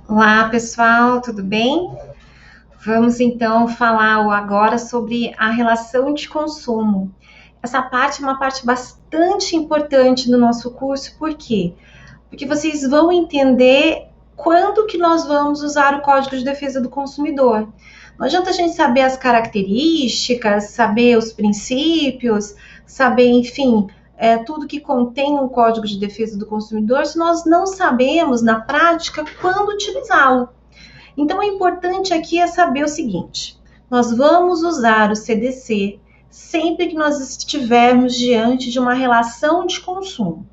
Olá, pessoal, tudo bem? Vamos então falar agora sobre a relação de consumo. Essa parte é uma parte bastante importante do nosso curso, por quê? Porque vocês vão entender quando que nós vamos usar o Código de Defesa do Consumidor. Não adianta a gente saber as características, saber os princípios, saber, enfim, tudo que contém um Código de Defesa do Consumidor, se nós não sabemos, na prática, quando utilizá-lo. Então, o importante aqui é saber o seguinte: nós vamos usar o CDC sempre que nós estivermos diante de uma relação de consumo.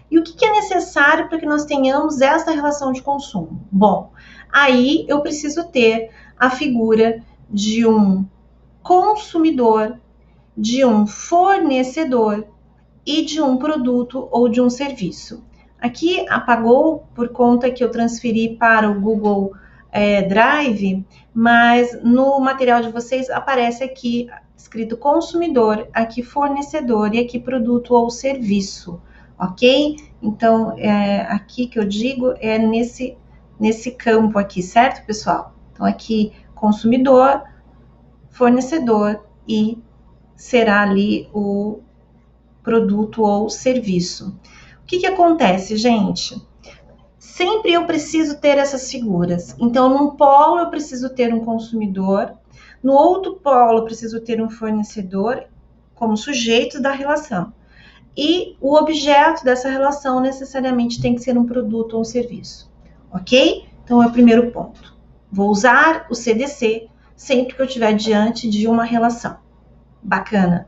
E o que é necessário para que nós tenhamos essa relação de consumo? Bom, aí eu preciso ter a figura de um consumidor, de um fornecedor e de um produto ou de um serviço. Aqui apagou por conta que eu transferi para o Google Drive, mas no material de vocês aparece aqui escrito consumidor, aqui fornecedor e aqui produto ou serviço, ok? Então, aqui que eu digo é nesse campo aqui, certo, pessoal? Então, aqui consumidor, fornecedor e será ali o produto ou serviço. O que acontece, gente? Sempre eu preciso ter essas figuras. Então, num polo eu preciso ter um consumidor, no outro polo eu preciso ter um fornecedor como sujeito da relação. E o objeto dessa relação necessariamente tem que ser um produto ou um serviço. Ok? Então, é o primeiro ponto. Vou usar o CDC sempre que eu estiver diante de uma relação. Bacana.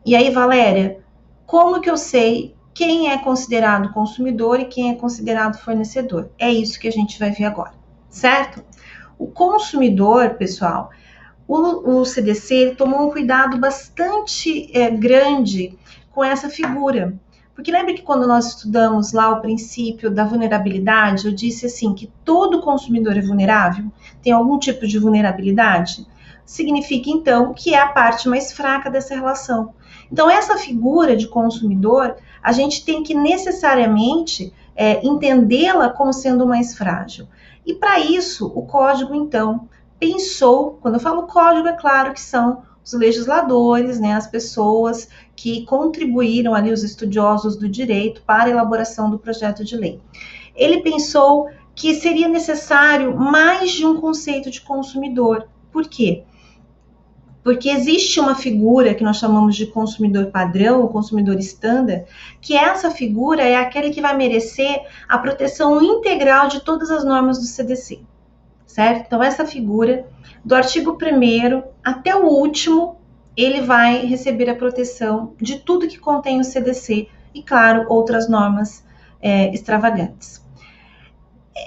E aí, Valéria, como que eu sei quem é considerado consumidor e quem é considerado fornecedor? É isso que a gente vai ver agora, certo? O consumidor, pessoal, o CDC tomou um cuidado bastante grande com essa figura. Porque lembra que quando nós estudamos lá o princípio da vulnerabilidade, eu disse assim que todo consumidor é vulnerável? Tem algum tipo de vulnerabilidade? Significa, então, que é a parte mais fraca dessa relação. Então, essa figura de consumidor, a gente tem que necessariamente entendê-la como sendo mais frágil. E para isso, o código, então, pensou, quando eu falo código, é claro que são os legisladores, né, as pessoas que contribuíram ali, os estudiosos do direito, para a elaboração do projeto de lei. Ele pensou que seria necessário mais de um conceito de consumidor. Por quê? Porque existe uma figura que nós chamamos de consumidor padrão, ou consumidor estándar, que essa figura é aquele que vai merecer a proteção integral de todas as normas do CDC, certo? Então, essa figura, do artigo 1º até o último, ele vai receber a proteção de tudo que contém o CDC e, claro, outras normas extravagantes.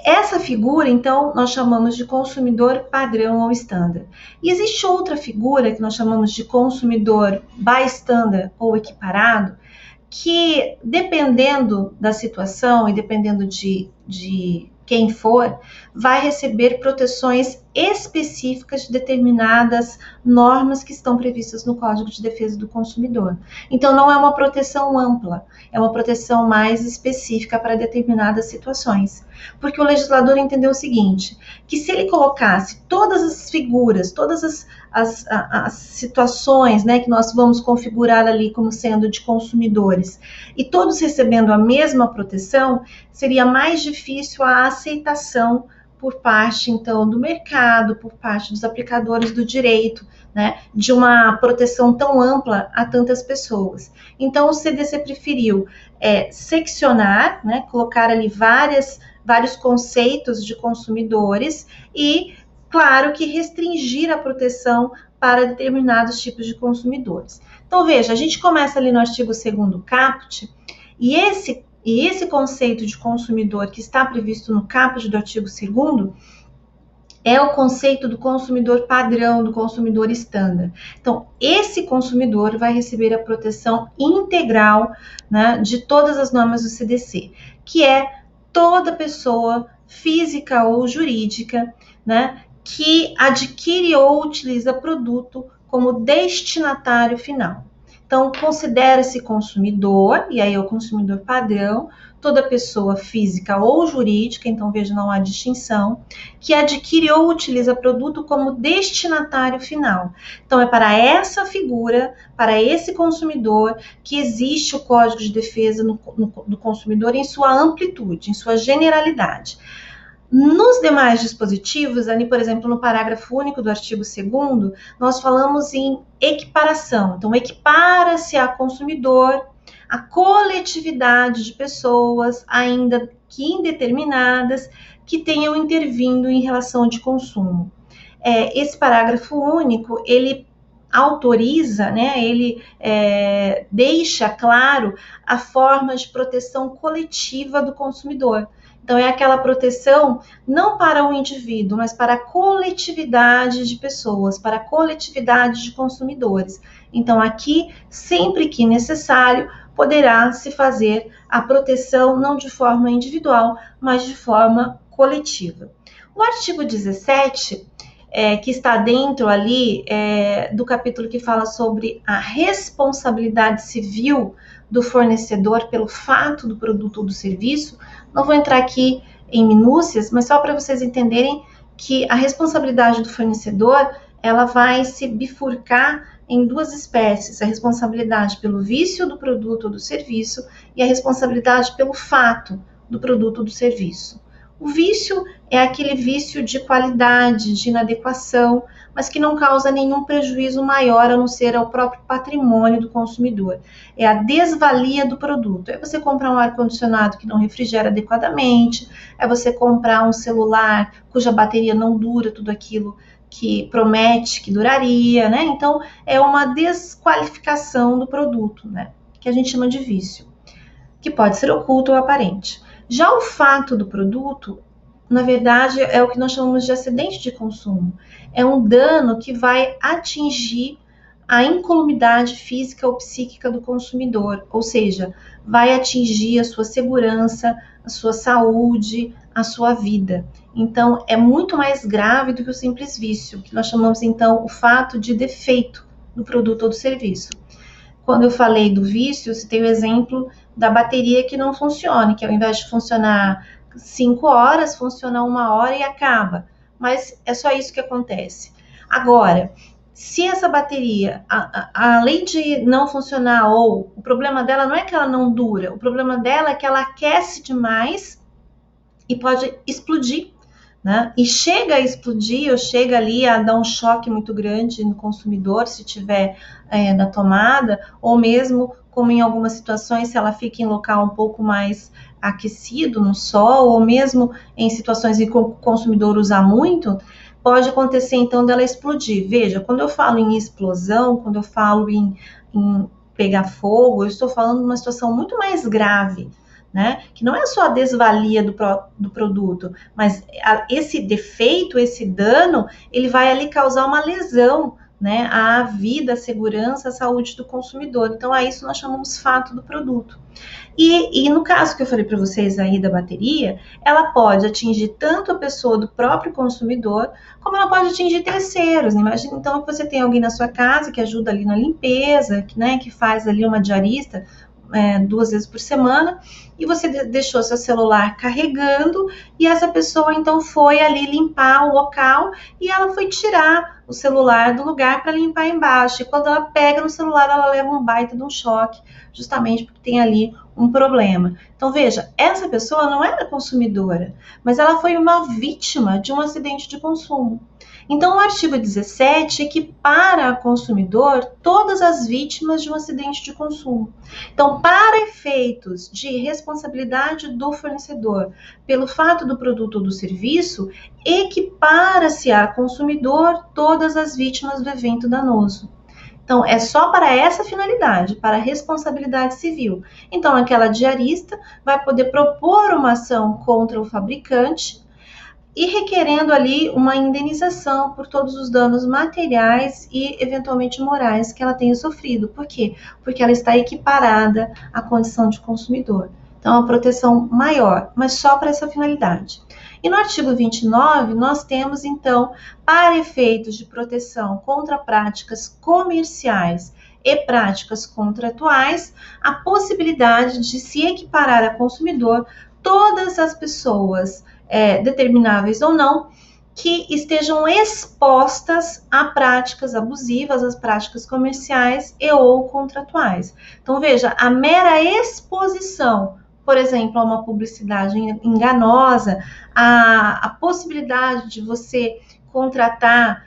Essa figura, então, nós chamamos de consumidor padrão ou estándar. E existe outra figura que nós chamamos de consumidor bystander ou equiparado, que dependendo da situação e dependendo de quem for, vai receber proteções específicas de determinadas normas que estão previstas no Código de Defesa do Consumidor. Então, não é uma proteção ampla, é uma proteção mais específica para determinadas situações. Porque o legislador entendeu o seguinte, que se ele colocasse todas as figuras, todas as situações, né, que nós vamos configurar ali como sendo de consumidores, e todos recebendo a mesma proteção, seria mais difícil a aceitação por parte, então, do mercado, por parte dos aplicadores do direito, né, de uma proteção tão ampla a tantas pessoas. Então, o CDC preferiu seccionar, né, colocar ali vários conceitos de consumidores e, claro, que restringir a proteção para determinados tipos de consumidores. Então, veja, a gente começa ali no artigo 2º caput, e esse conceito de consumidor que está previsto no caput do artigo 2º é o conceito do consumidor padrão, do consumidor estándar. Então, esse consumidor vai receber a proteção integral, né, de todas as normas do CDC, que é toda pessoa física ou jurídica, né, que adquire ou utiliza produto como destinatário final. Então, considera-se consumidor, e aí é o consumidor padrão, toda pessoa física ou jurídica, então veja, não há distinção, que adquire ou utiliza produto como destinatário final. Então é para essa figura, para esse consumidor, que existe o Código de Defesa do Consumidor em sua amplitude, em sua generalidade. Nos demais dispositivos, ali, por exemplo, no parágrafo único do artigo 2º, nós falamos em equiparação. Então, equipara-se a consumidor a coletividade de pessoas, ainda que indeterminadas, que tenham intervindo em relação de consumo. Esse parágrafo único, ele autoriza, né, ele deixa claro a forma de proteção coletiva do consumidor. Então, é aquela proteção não para o indivíduo, mas para a coletividade de pessoas, para a coletividade de consumidores. Então, aqui, sempre que necessário, poderá se fazer a proteção não de forma individual, mas de forma coletiva. O artigo 17, que está dentro ali do capítulo que fala sobre a responsabilidade civil do fornecedor pelo fato do produto ou do serviço. Não vou entrar aqui em minúcias, mas só para vocês entenderem que a responsabilidade do fornecedor, ela vai se bifurcar em duas espécies: a responsabilidade pelo vício do produto ou do serviço e a responsabilidade pelo fato do produto ou do serviço. O vício é aquele vício de qualidade, de inadequação, mas que não causa nenhum prejuízo maior a não ser ao próprio patrimônio do consumidor. É a desvalia do produto. É você comprar um ar-condicionado que não refrigera adequadamente, é você comprar um celular cuja bateria não dura tudo aquilo que promete que duraria, né? Então, é uma desqualificação do produto, né? Que a gente chama de vício, que pode ser oculto ou aparente. Já o fato do produto, na verdade, é o que nós chamamos de acidente de consumo. É um dano que vai atingir a incolumidade física ou psíquica do consumidor, ou seja, vai atingir a sua segurança, a sua saúde, a sua vida. Então, é muito mais grave do que o simples vício, que nós chamamos, então, o fato de defeito do produto ou do serviço. Quando eu falei do vício, eu citei o exemplo da bateria que não funciona, que ao invés de funcionar 5 horas, funciona 1 hora e acaba. Mas é só isso que acontece. Agora, se essa bateria, além de não funcionar, ou o problema dela não é que ela não dura, o problema dela é que ela aquece demais e pode explodir, né? E chega a explodir, ou chega ali a dar um choque muito grande no consumidor, se tiver na tomada, ou mesmo, como em algumas situações, se ela fica em local um pouco mais aquecido, no sol, ou mesmo em situações em que o consumidor usa muito, pode acontecer então dela explodir. Veja, quando eu falo em explosão, quando eu falo em pegar fogo, eu estou falando de uma situação muito mais grave, né? Que não é só a desvalia do produto, mas esse defeito, esse dano, ele vai ali causar uma lesão, né, à vida, à segurança, à saúde do consumidor. Então, a isso nós chamamos fato do produto. E no caso que eu falei para vocês aí da bateria, ela pode atingir tanto a pessoa do próprio consumidor, como ela pode atingir terceiros. Imagina então que você tem alguém na sua casa que ajuda ali na limpeza, que faz ali uma diarista 2 vezes por semana, e você deixou seu celular carregando, e essa pessoa então foi ali limpar o local, e ela foi tirar o celular do lugar para limpar embaixo, e quando ela pega no celular, ela leva um baita de um choque, justamente porque tem ali um problema. Então veja, essa pessoa não era consumidora, mas ela foi uma vítima de um acidente de consumo. Então, o artigo 17 equipara a consumidor todas as vítimas de um acidente de consumo. Então, para efeitos de responsabilidade do fornecedor pelo fato do produto ou do serviço, equipara-se a consumidor todas as vítimas do evento danoso. Então, é só para essa finalidade, para a responsabilidade civil. Então, aquela diarista vai poder propor uma ação contra o fabricante e requerendo ali uma indenização por todos os danos materiais e eventualmente morais que ela tenha sofrido. Por quê? Porque ela está equiparada à condição de consumidor. Então, é uma proteção maior, mas só para essa finalidade. E no artigo 29, nós temos, então, para efeitos de proteção contra práticas comerciais e práticas contratuais, a possibilidade de se equiparar a consumidor todas as pessoas, determináveis ou não, que estejam expostas a práticas abusivas, às práticas comerciais e ou contratuais. Então, veja, a mera exposição, por exemplo, a uma publicidade enganosa, a possibilidade de você contratar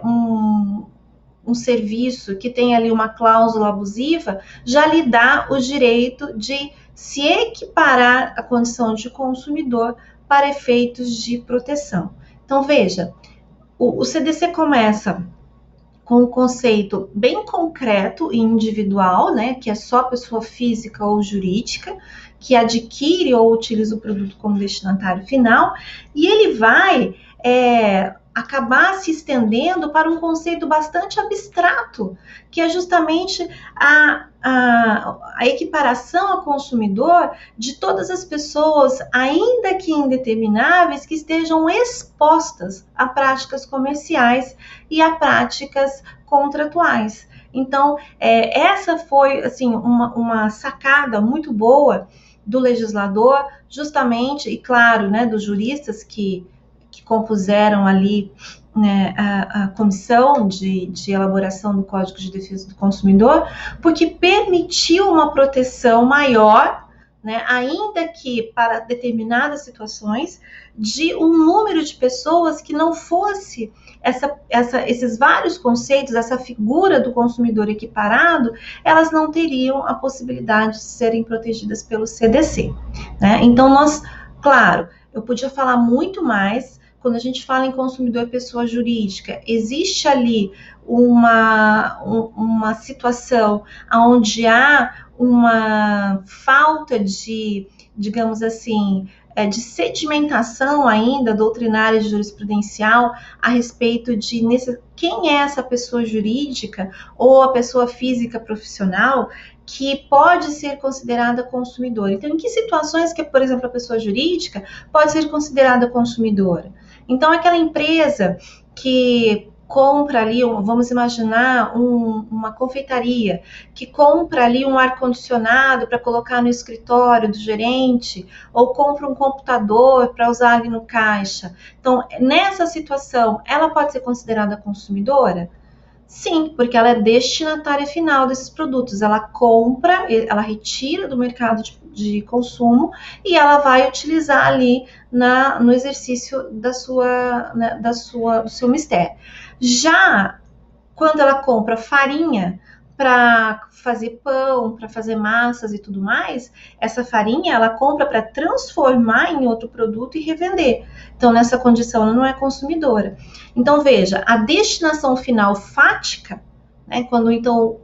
um serviço que tem ali uma cláusula abusiva, já lhe dá o direito de se equiparar à condição de consumidor para efeitos de proteção. Então, veja, o CDC começa com um conceito bem concreto e individual, né, que é só pessoa física ou jurídica, que adquire ou utiliza o produto como destinatário final, e ele vai acabar se estendendo para um conceito bastante abstrato, que é justamente a equiparação ao consumidor de todas as pessoas, ainda que indetermináveis, que estejam expostas a práticas comerciais e a práticas contratuais. Então, essa foi assim, uma sacada muito boa do legislador, justamente, e claro, né, dos juristas que compuseram ali, né, a comissão de elaboração do Código de Defesa do Consumidor, porque permitiu uma proteção maior, né, ainda que para determinadas situações, de um número de pessoas que não fosse esses vários conceitos, essa figura do consumidor equiparado, elas não teriam a possibilidade de serem protegidas pelo CDC. Né? Então, claro, eu podia falar muito mais. Quando a gente fala em consumidor pessoa jurídica, existe ali uma situação onde há uma falta de, digamos assim, de sedimentação ainda doutrinária e jurisprudencial a respeito de quem é essa pessoa jurídica ou a pessoa física profissional que pode ser considerada consumidora. Então, em que situações que, por exemplo, a pessoa jurídica pode ser considerada consumidora? Então, aquela empresa que compra ali, vamos imaginar uma confeitaria, que compra ali um ar-condicionado para colocar no escritório do gerente, ou compra um computador para usar ali no caixa. Então, nessa situação, ela pode ser considerada consumidora? Sim, porque ela é destinatária final desses produtos. Ela compra, ela retira do mercado de consumo e ela vai utilizar ali no exercício do seu mistério. Já quando ela compra farinha para fazer pão, para fazer massas e tudo mais, essa farinha ela compra para transformar em outro produto e revender. Então, nessa condição, ela não é consumidora. Então, veja, a destinação final fática, né, quando então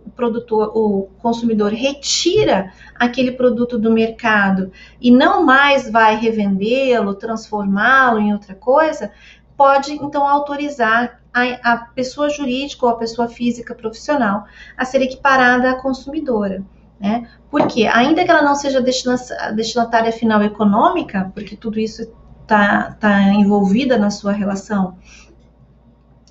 o consumidor retira aquele produto do mercado e não mais vai revendê-lo, transformá-lo em outra coisa, pode então autorizar a pessoa jurídica ou a pessoa física profissional a ser equiparada à consumidora. Né? Porque, ainda que ela não seja destinatária final econômica, porque tudo isso está envolvida na sua relação,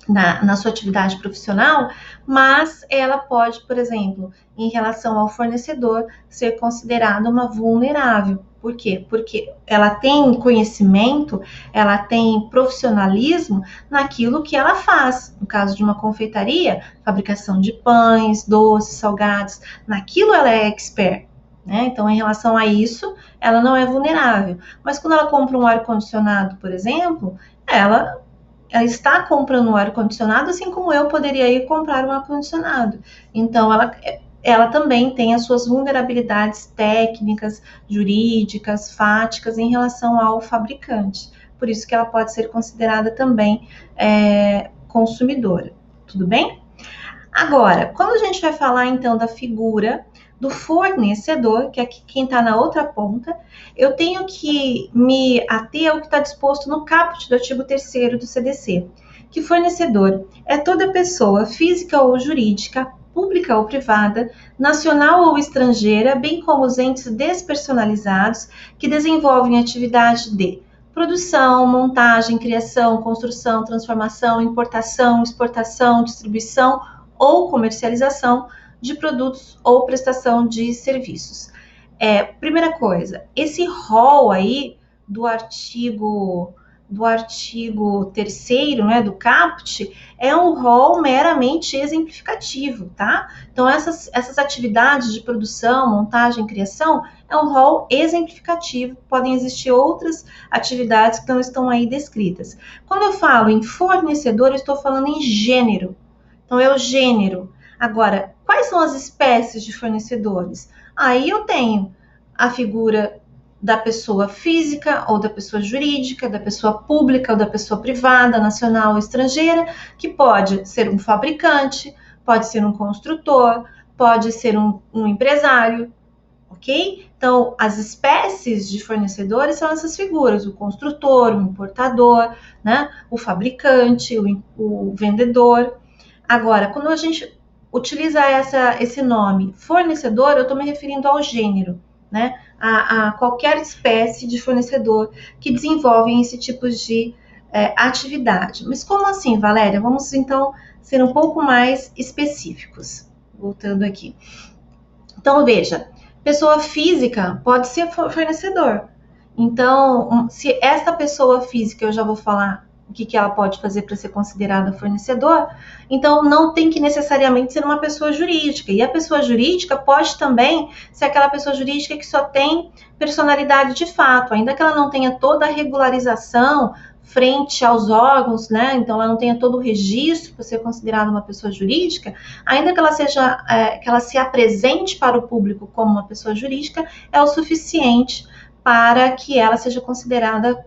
na sua atividade profissional, mas ela pode, por exemplo, em relação ao fornecedor, ser considerada uma vulnerável. Por quê? Porque ela tem conhecimento, ela tem profissionalismo naquilo que ela faz. No caso de uma confeitaria, fabricação de pães, doces, salgados, naquilo ela é expert. Né? Então, em relação a isso, ela não é vulnerável. Mas quando ela compra um ar-condicionado, por exemplo, ela está comprando um ar-condicionado, assim como eu poderia ir comprar um ar-condicionado. Então, ela também tem as suas vulnerabilidades técnicas, jurídicas, fáticas em relação ao fabricante. Por isso que ela pode ser considerada também consumidora. Tudo bem? Agora, quando a gente vai falar então da figura do fornecedor, que é quem está na outra ponta, eu tenho que me ater ao que está disposto no caput do artigo 3º do CDC, que fornecedor é toda pessoa física ou jurídica, pública ou privada, nacional ou estrangeira, bem como os entes despersonalizados que desenvolvem atividade de produção, montagem, criação, construção, transformação, importação, exportação, distribuição ou comercialização de produtos ou prestação de serviços. Primeira coisa, esse rol aí do artigo 3º, né, do caput, é um rol meramente exemplificativo, tá? Então, essas atividades de produção, montagem, criação, é um rol exemplificativo, podem existir outras atividades que não estão aí descritas. Quando eu falo em fornecedor, eu estou falando em gênero. Então, é o gênero. Agora, quais são as espécies de fornecedores? Aí eu tenho a figura da pessoa física ou da pessoa jurídica, da pessoa pública ou da pessoa privada, nacional ou estrangeira, que pode ser um fabricante, pode ser um construtor, pode ser um empresário, ok? Então, as espécies de fornecedores são essas figuras, o construtor, o importador, né? O fabricante, o vendedor. Agora, quando a gente utiliza esse nome fornecedor, eu estou me referindo ao gênero, né? A qualquer espécie de fornecedor que desenvolvem esse tipo de atividade. Mas como assim, Valéria? Vamos então ser um pouco mais específicos. Voltando aqui. Então, veja, pessoa física pode ser fornecedor. Então, se essa pessoa física, eu já vou falar o que ela pode fazer para ser considerada fornecedor, então não tem que necessariamente ser uma pessoa jurídica. E a pessoa jurídica pode também ser aquela pessoa jurídica que só tem personalidade de fato, ainda que ela não tenha toda a regularização frente aos órgãos, né? Então ela não tenha todo o registro para ser considerada uma pessoa jurídica, ainda que ela seja, que ela se apresente para o público como uma pessoa jurídica, é o suficiente para que ela seja considerada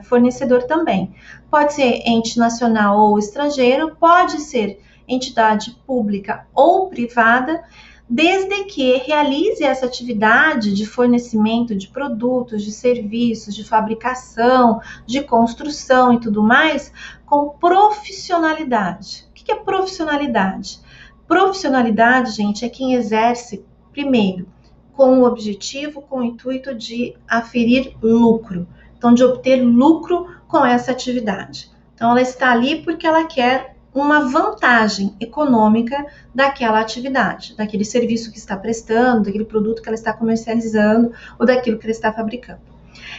fornecedor também. Pode ser ente nacional ou estrangeiro, pode ser entidade pública ou privada, desde que realize essa atividade de fornecimento de produtos, de serviços, de fabricação, de construção e tudo mais, com profissionalidade. O que é profissionalidade? Profissionalidade, gente, é quem exerce, primeiro, com o objetivo, com o intuito de aferir lucro. Então, de obter lucro com essa atividade. Então, ela está ali porque ela quer uma vantagem econômica daquela atividade, daquele serviço que está prestando, daquele produto que ela está comercializando ou daquilo que ela está fabricando.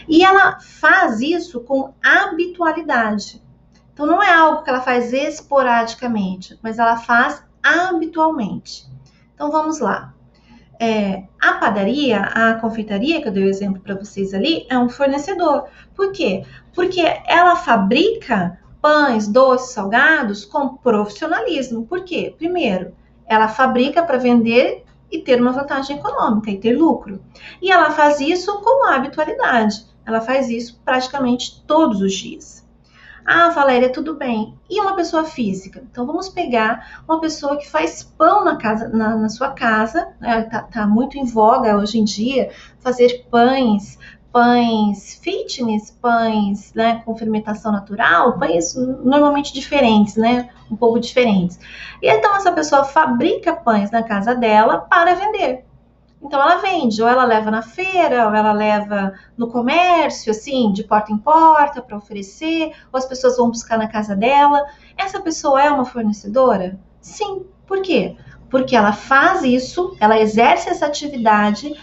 E ela faz isso com habitualidade. Então, não é algo que ela faz esporadicamente, mas ela faz habitualmente. Então, vamos lá. A padaria, a confeitaria, que eu dei o exemplo para vocês ali, é um fornecedor. Por quê? Porque ela fabrica pães, doces, salgados com profissionalismo. Por quê? Primeiro, ela fabrica para vender e ter uma vantagem econômica e ter lucro. E ela faz isso com habitualidade. Ela faz isso praticamente todos os dias. Ah, Valéria, tudo bem. E uma pessoa física? Então, vamos pegar uma pessoa que faz pão na sua casa, né? Tá muito em voga hoje em dia fazer pães fitness, pães, né, com fermentação natural, pães normalmente diferentes, né, um pouco diferentes. E então, essa pessoa fabrica pães na casa dela para vender. Então ela vende, ou ela leva na feira, ou ela leva no comércio, assim, de porta em porta para oferecer, ou as pessoas vão buscar na casa dela. Essa pessoa é uma fornecedora? Sim. Por quê? Porque ela faz isso, ela exerce essa atividade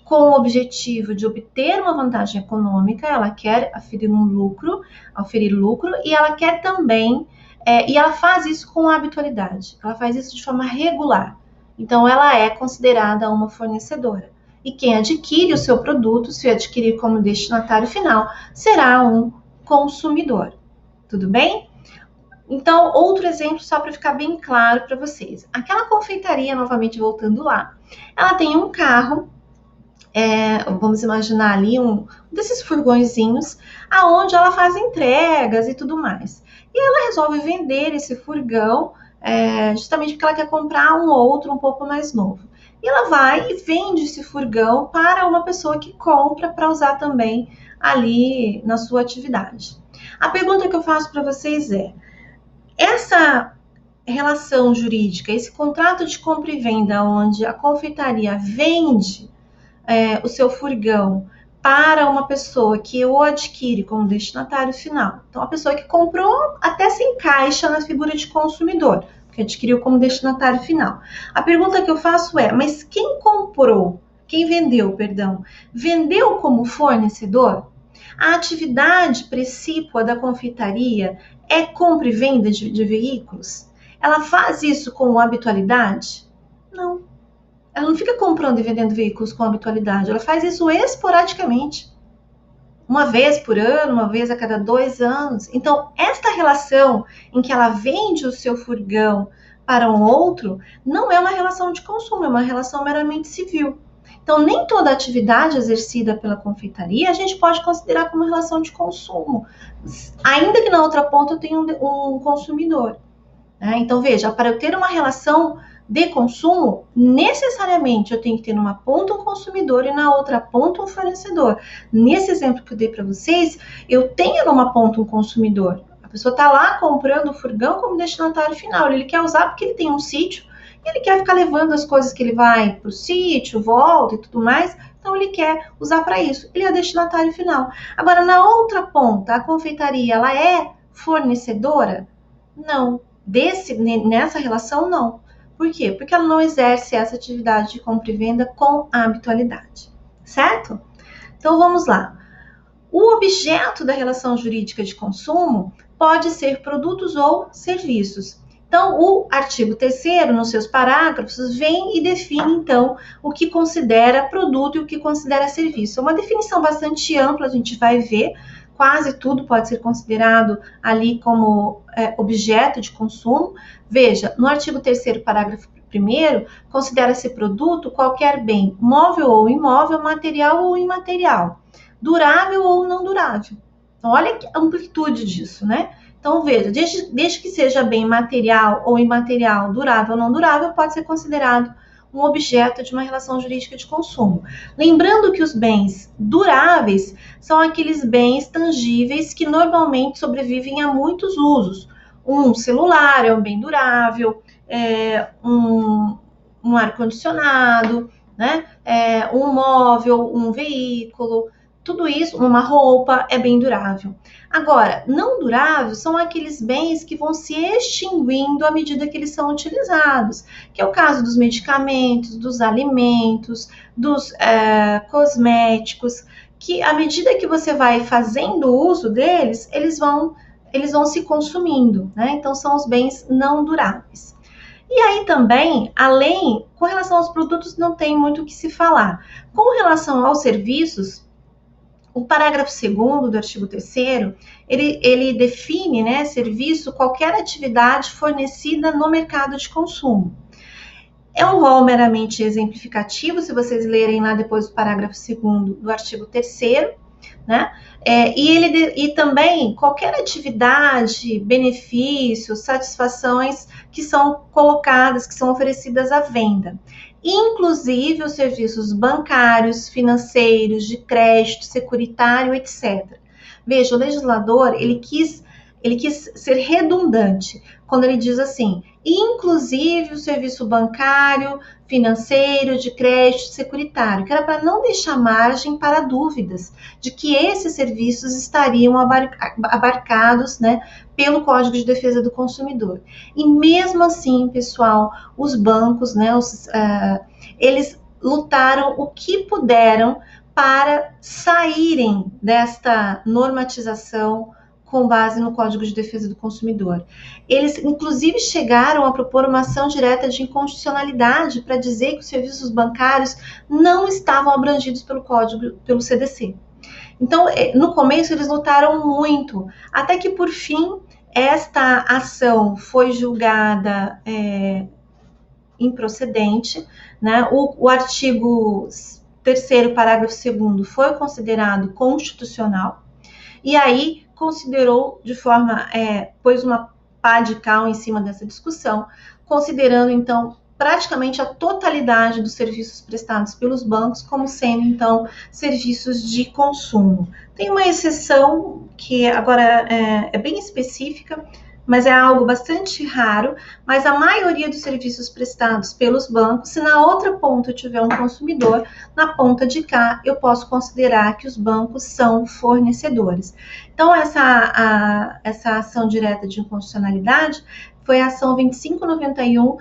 com o objetivo de obter uma vantagem econômica, ela quer oferir lucro, e ela quer também, e ela faz isso com habitualidade, ela faz isso de forma regular. Então, ela é considerada uma fornecedora. E quem adquire o seu produto, se adquirir como destinatário final, será um consumidor. Tudo bem? Então, outro exemplo só para ficar bem claro para vocês. Aquela confeitaria, novamente voltando lá, ela tem um carro, vamos imaginar ali um desses furgõezinhos, aonde ela faz entregas e tudo mais. E ela resolve vender esse furgão, justamente porque ela quer comprar um outro um pouco mais novo. E ela vai e vende esse furgão para uma pessoa que compra para usar também ali na sua atividade. A pergunta que eu faço para vocês é: essa relação jurídica, esse contrato de compra e venda, onde a confeitaria vende o seu furgão para uma pessoa que o adquire como destinatário final. Então, a pessoa que comprou até se encaixa na figura de consumidor, que adquiriu como destinatário final. A pergunta que eu faço é, mas quem comprou, quem vendeu, perdão, vendeu como fornecedor? A atividade precípua da confeitaria é compra e venda de veículos? Ela faz isso com habitualidade? Não. Ela não fica comprando e vendendo veículos com habitualidade, ela faz isso esporadicamente. Uma vez por ano, uma vez a cada 2 anos. Então, esta relação em que ela vende o seu furgão para um outro, não é uma relação de consumo, é uma relação meramente civil. Então, nem toda atividade exercida pela confeitaria a gente pode considerar como relação de consumo, ainda que na outra ponta eu tenha um consumidor. Né? Então, veja, para eu ter uma relação de consumo, necessariamente eu tenho que ter numa ponta um consumidor e na outra ponta um fornecedor. Nesse exemplo que eu dei para vocês, eu tenho numa ponta um consumidor. A pessoa está lá comprando o furgão como destinatário final. Ele quer usar porque ele tem um sítio e ele quer ficar levando as coisas que ele vai para o sítio, volta e tudo mais. Então, ele quer usar para isso. Ele é o destinatário final. Agora, na outra ponta, a confeitaria, ela é fornecedora? Não. Nessa relação, não. Por quê? Porque ela não exerce essa atividade de compra e venda com habitualidade, certo? Então, vamos lá. O objeto da relação jurídica de consumo pode ser produtos ou serviços. Então, o artigo 3º, nos seus parágrafos, vem e define, então, o que considera produto e o que considera serviço. É uma definição bastante ampla, a gente vai ver. Quase tudo pode ser considerado ali como objeto de consumo. Veja, no artigo 3º, parágrafo 1º, considera-se produto qualquer bem, móvel ou imóvel, material ou imaterial, durável ou não durável. Então, olha a amplitude disso, né? Então, veja, desde que seja bem material ou imaterial, durável ou não durável, pode ser considerado um objeto de uma relação jurídica de consumo. Lembrando que os bens duráveis são aqueles bens tangíveis que normalmente sobrevivem a muitos usos. Um celular é um bem durável, um ar-condicionado, né? Um móvel, um veículo, tudo isso, uma roupa é bem durável. Agora, não duráveis são aqueles bens que vão se extinguindo à medida que eles são utilizados, que é o caso dos medicamentos, dos alimentos, dos cosméticos, que à medida que você vai fazendo uso deles, eles vão se consumindo, né? Então, são os bens não duráveis. E aí também, com relação aos produtos, não tem muito o que se falar. Com relação aos serviços, o parágrafo 2º do artigo 3º, ele define, né, serviço, qualquer atividade fornecida no mercado de consumo. É um rol meramente exemplificativo, se vocês lerem lá depois do parágrafo 2º do artigo 3º, né? E também qualquer atividade, benefícios, satisfações que são colocadas, que são oferecidas à venda. Inclusive os serviços bancários, financeiros, de crédito, securitário, etc. Veja, o legislador, ele quis ser redundante quando ele diz assim, inclusive o serviço bancário, financeiro, de crédito, securitário, que era para não deixar margem para dúvidas de que esses serviços estariam abarcados, né, pelo Código de Defesa do Consumidor. E mesmo assim, pessoal, os bancos, né, eles lutaram o que puderam para saírem desta normatização com base no Código de Defesa do Consumidor. Eles, inclusive, chegaram a propor uma ação direta de inconstitucionalidade para dizer que os serviços bancários não estavam abrangidos pelo Código, pelo CDC. Então, no começo, eles lutaram muito, até que, por fim, esta ação foi julgada improcedente, né? O artigo 3º, parágrafo 2º, foi considerado constitucional, e aí considerou de forma, pôs uma pá de cal em cima dessa discussão, considerando, então, praticamente a totalidade dos serviços prestados pelos bancos como sendo, então, serviços de consumo. Tem uma exceção que agora é bem específica, mas é algo bastante raro, mas a maioria dos serviços prestados pelos bancos, se na outra ponta eu tiver um consumidor, na ponta de cá eu posso considerar que os bancos são fornecedores. Então, essa ação direta de inconstitucionalidade foi a ação 2591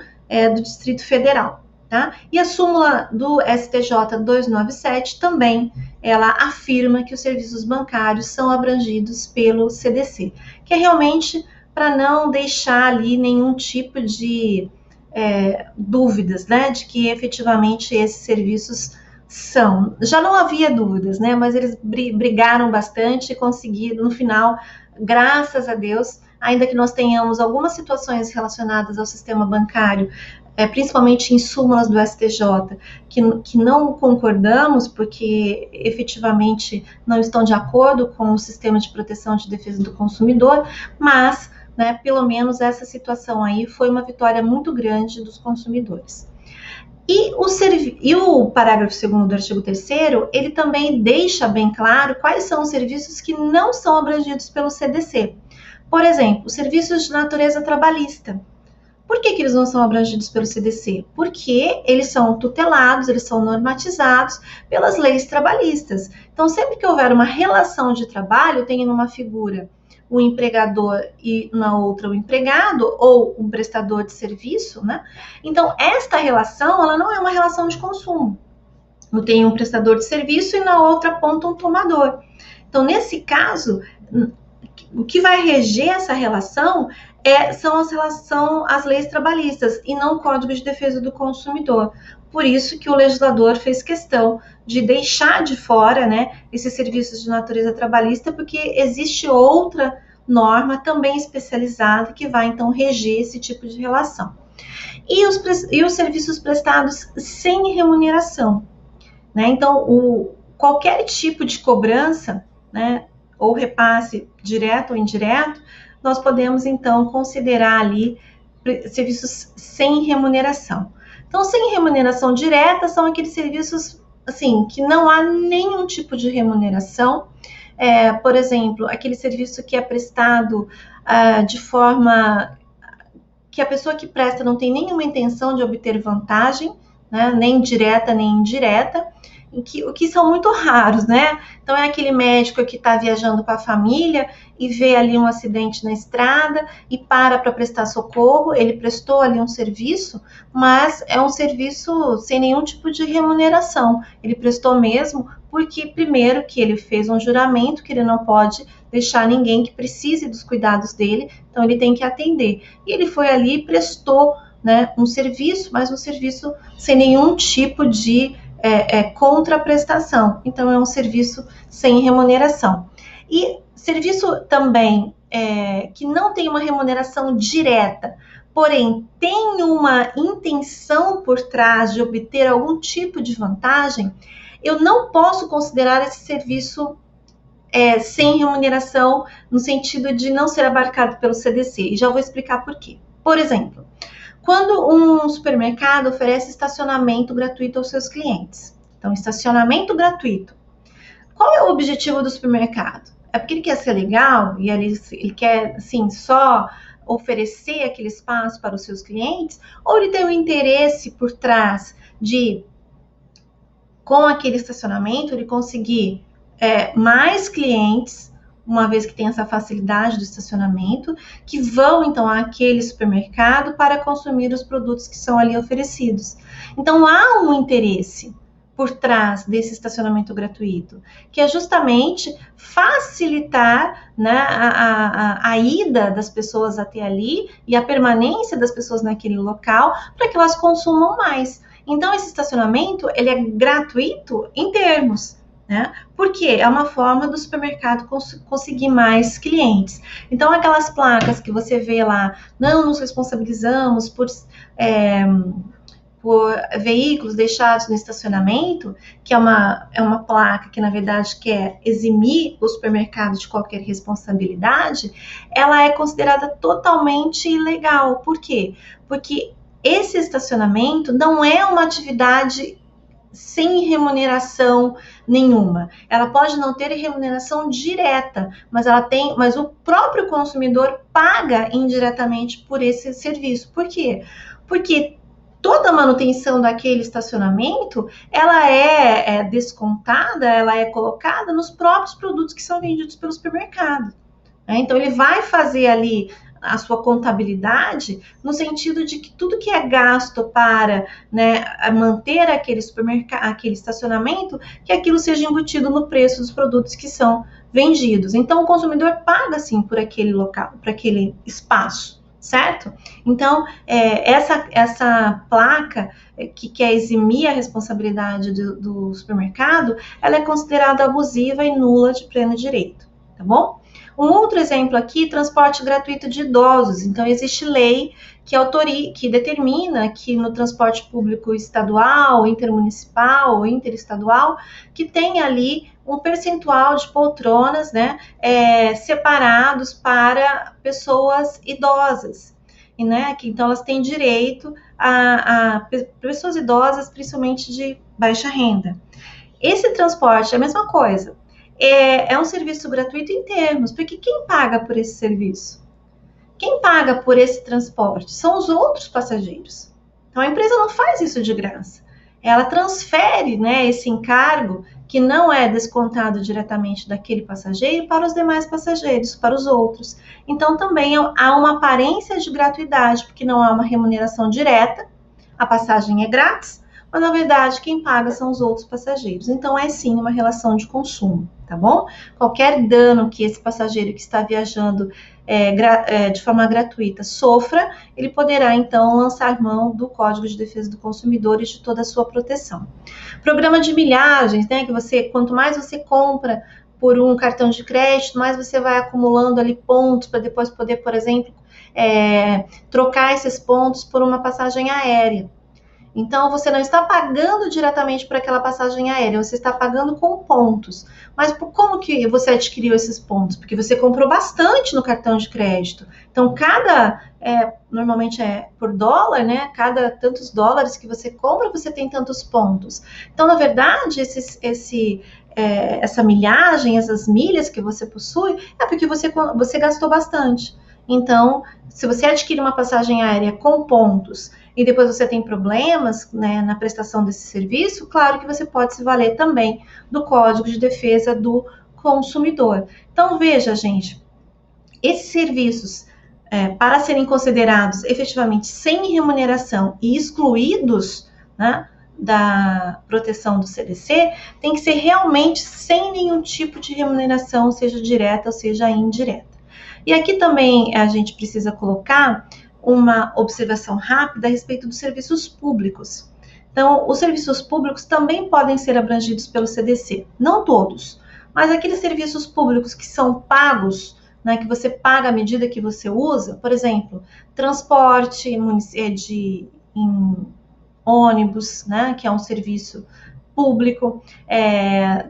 do Distrito Federal. Tá? E a súmula do STJ 297 também, ela afirma que os serviços bancários são abrangidos pelo CDC, que é realmente para não deixar ali nenhum tipo de dúvidas, né, de que efetivamente esses serviços são. Já não havia dúvidas, né, mas eles brigaram bastante e conseguiram, no final, graças a Deus, ainda que nós tenhamos algumas situações relacionadas ao sistema bancário, principalmente em súmulas do STJ, que não concordamos, porque efetivamente não estão de acordo com o sistema de proteção de defesa do consumidor, mas, né, pelo menos essa situação aí foi uma vitória muito grande dos consumidores. E o parágrafo 2º do artigo 3º, ele também deixa bem claro quais são os serviços que não são abrangidos pelo CDC. Por exemplo, os serviços de natureza trabalhista. Por que eles não são abrangidos pelo CDC? Porque eles são tutelados, eles são normatizados pelas leis trabalhistas. Então, sempre que houver uma relação de trabalho, tem numa figura o empregador e na outra o empregado, ou um prestador de serviço, né? Então, esta relação, ela não é uma relação de consumo. Eu tenho um prestador de serviço e na outra ponta um tomador. Então, nesse caso, o que vai reger essa relação são as leis trabalhistas e não o Código de Defesa do Consumidor. Por isso que o legislador fez questão de deixar de fora, né, esses serviços de natureza trabalhista, porque existe outra norma também especializada que vai, então, reger esse tipo de relação. E os serviços prestados sem remuneração, né? Então, qualquer tipo de cobrança, né, ou repasse direto ou indireto, nós podemos, então, considerar ali serviços sem remuneração. Então, sem remuneração direta são aqueles serviços, assim, que não há nenhum tipo de remuneração. Por exemplo, aquele serviço que é prestado de forma que a pessoa que presta não tem nenhuma intenção de obter vantagem, né, nem direta nem indireta, o que são muito raros, né? Então, é aquele médico que está viajando com a família e vê ali um acidente na estrada e para prestar socorro. Ele prestou ali um serviço, mas é um serviço sem nenhum tipo de remuneração. Ele prestou mesmo porque, primeiro, que ele fez um juramento que ele não pode deixar ninguém que precise dos cuidados dele, então ele tem que atender. E ele foi ali e prestou, né, um serviço, mas um serviço sem nenhum tipo de contraprestação. Então, é um serviço sem remuneração. E serviço também que não tem uma remuneração direta, porém tem uma intenção por trás de obter algum tipo de vantagem, eu não posso considerar esse serviço sem remuneração, no sentido de não ser abarcado pelo CDC. E já vou explicar por quê. Por exemplo, quando um supermercado oferece estacionamento gratuito aos seus clientes. Então, estacionamento gratuito. Qual é o objetivo do supermercado? É porque ele quer ser legal e ele quer, assim, só oferecer aquele espaço para os seus clientes? Ou ele tem um interesse por trás de, com aquele estacionamento, ele conseguir mais clientes, uma vez que tem essa facilidade do estacionamento, que vão, então, àquele supermercado para consumir os produtos que são ali oferecidos. Então, há um interesse por trás desse estacionamento gratuito, que é justamente facilitar, né, a ida das pessoas até ali e a permanência das pessoas naquele local para que elas consumam mais. Então, esse estacionamento, ele é gratuito em termos, né? Porque é uma forma do supermercado conseguir mais clientes. Então, aquelas placas que você vê lá, não nos responsabilizamos por veículos deixados no estacionamento, que é uma placa que, na verdade, quer eximir o supermercado de qualquer responsabilidade, ela é considerada totalmente ilegal. Por quê? Porque esse estacionamento não é uma atividade sem remuneração nenhuma. Ela pode não ter remuneração direta, mas o próprio consumidor paga indiretamente por esse serviço. Por quê? Porque toda a manutenção daquele estacionamento, ela é descontada, ela é colocada nos próprios produtos que são vendidos pelo supermercado. Então, ele vai fazer ali a sua contabilidade no sentido de que tudo que é gasto para, né, manter aquele supermercado, aquele estacionamento, que aquilo seja embutido no preço dos produtos que são vendidos. Então, o consumidor paga, sim, por aquele local, por aquele espaço, certo? Então, essa placa que quer eximir a responsabilidade do supermercado, ela é considerada abusiva e nula de pleno direito, tá bom? Um outro exemplo aqui, transporte gratuito de idosos. Então, existe lei que determina que no transporte público estadual, intermunicipal ou interestadual, que tem ali um percentual de poltronas, né, separados para pessoas idosas. E, né, então, elas têm direito a pessoas idosas, principalmente de baixa renda. Esse transporte é a mesma coisa. É um serviço gratuito em termos, porque quem paga por esse serviço? Quem paga por esse transporte? São os outros passageiros. Então, a empresa não faz isso de graça. Ela transfere, né, esse encargo, que não é descontado diretamente daquele passageiro, para os demais passageiros, para os outros. Então, também há uma aparência de gratuidade, porque não há uma remuneração direta, a passagem é grátis, mas na verdade quem paga são os outros passageiros. Então é sim uma relação de consumo, tá bom? Qualquer dano que esse passageiro que está viajando de forma gratuita sofra, ele poderá então lançar mão do Código de Defesa do Consumidor e de toda a sua proteção. Programa de milhagens, né? Que quanto mais você compra por um cartão de crédito, mais você vai acumulando ali pontos para depois poder, por exemplo, trocar esses pontos por uma passagem aérea. Então, você não está pagando diretamente por aquela passagem aérea, você está pagando com pontos. Mas como que você adquiriu esses pontos? Porque você comprou bastante no cartão de crédito. Então, normalmente é por dólar, né? Cada tantos dólares que você compra, você tem tantos pontos. Então, na verdade, essa milhagem, essas milhas que você possui, é porque você gastou bastante. Então, se você adquire uma passagem aérea com pontos e depois você tem problemas, né, na prestação desse serviço, claro que você pode se valer também do Código de Defesa do Consumidor. Então, veja, gente, esses serviços, para serem considerados efetivamente sem remuneração e excluídos, né, da proteção do CDC, tem que ser realmente sem nenhum tipo de remuneração, seja direta ou seja indireta. E aqui também a gente precisa colocar uma observação rápida a respeito dos serviços públicos. Então, os serviços públicos também podem ser abrangidos pelo CDC, não todos, mas aqueles serviços públicos que são pagos, né, que você paga à medida que você usa, por exemplo, transporte em ônibus, né, que é um serviço público,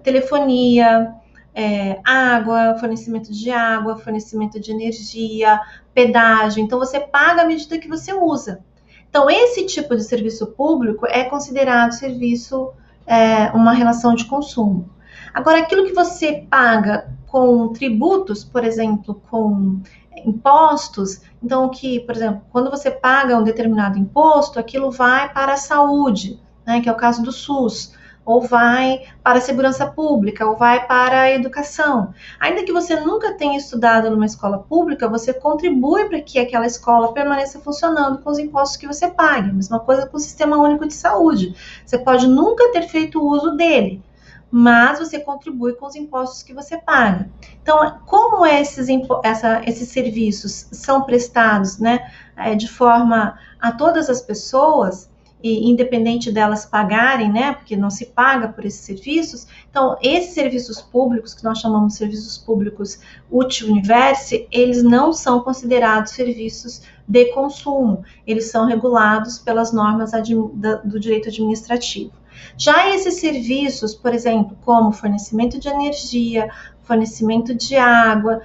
telefonia, água, fornecimento de água, fornecimento de energia, pedágio. Então, você paga à medida que você usa. Então, esse tipo de serviço público é considerado serviço, uma relação de consumo. Agora, aquilo que você paga com tributos, por exemplo, com impostos, então por exemplo, quando você paga um determinado imposto, aquilo vai para a saúde, né, que é o caso do SUS, ou vai para a segurança pública, ou vai para a educação. Ainda que você nunca tenha estudado numa escola pública, você contribui para que aquela escola permaneça funcionando com os impostos que você paga. A mesma coisa com o Sistema Único de Saúde. Você pode nunca ter feito uso dele, mas você contribui com os impostos que você paga. Então, como esses serviços são prestados, né, de forma a todas as pessoas, e independente delas pagarem, né, porque não se paga por esses serviços, então esses serviços públicos, que nós chamamos de serviços públicos uti universi, eles não são considerados serviços de consumo, eles são regulados pelas normas do direito administrativo. Já esses serviços, por exemplo, como fornecimento de energia, fornecimento de água,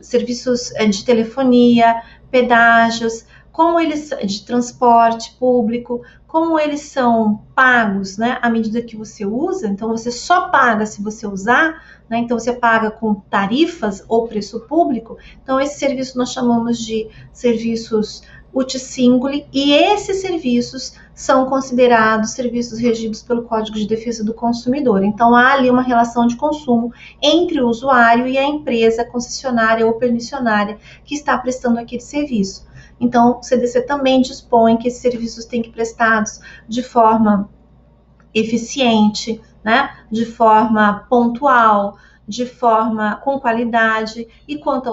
serviços de telefonia, pedágios, como eles de transporte público, como eles são pagos, né, à medida que você usa. Então você só paga se você usar, né? Então você paga com tarifas ou preço público. Então esse serviço nós chamamos de serviços ut singuli, e esses serviços são considerados serviços regidos pelo Código de Defesa do Consumidor. Então há ali uma relação de consumo entre o usuário e a empresa concessionária ou permissionária que está prestando aquele serviço. Então, o CDC também dispõe que esses serviços têm que ser prestados de forma eficiente, né? De forma pontual, de forma com qualidade, e quanto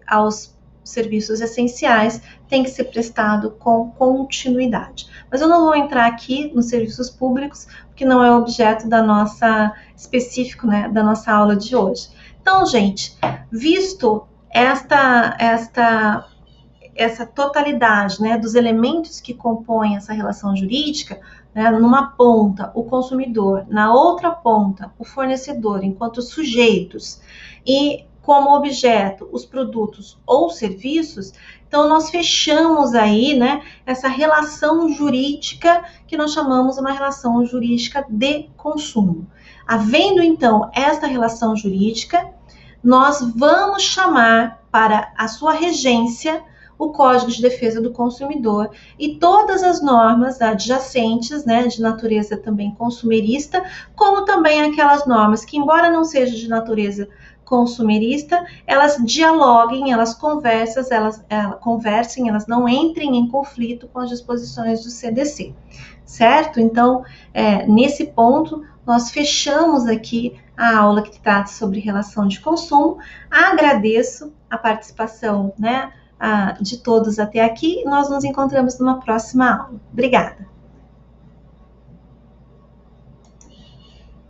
aos serviços essenciais, tem que ser prestado com continuidade. Mas eu não vou entrar aqui nos serviços públicos, porque não é objeto da nossa específico, né, da nossa aula de hoje. Então, gente, visto esta totalidade, né, dos elementos que compõem essa relação jurídica, né, numa ponta o consumidor, na outra ponta o fornecedor enquanto sujeitos, e como objeto os produtos ou serviços, então nós fechamos aí, né, essa relação jurídica que nós chamamos uma relação jurídica de consumo. Havendo então esta relação jurídica, nós vamos chamar para a sua regência o Código de Defesa do Consumidor e todas as normas adjacentes, né, de natureza também consumerista, como também aquelas normas que, embora não sejam de natureza consumerista, elas dialoguem, elas conversem, elas não entrem em conflito com as disposições do CDC, certo? Então, nesse ponto, nós fechamos aqui a aula que trata sobre relação de consumo. Agradeço a participação, né, de todos até aqui. Nós nos encontramos numa próxima aula. Obrigada.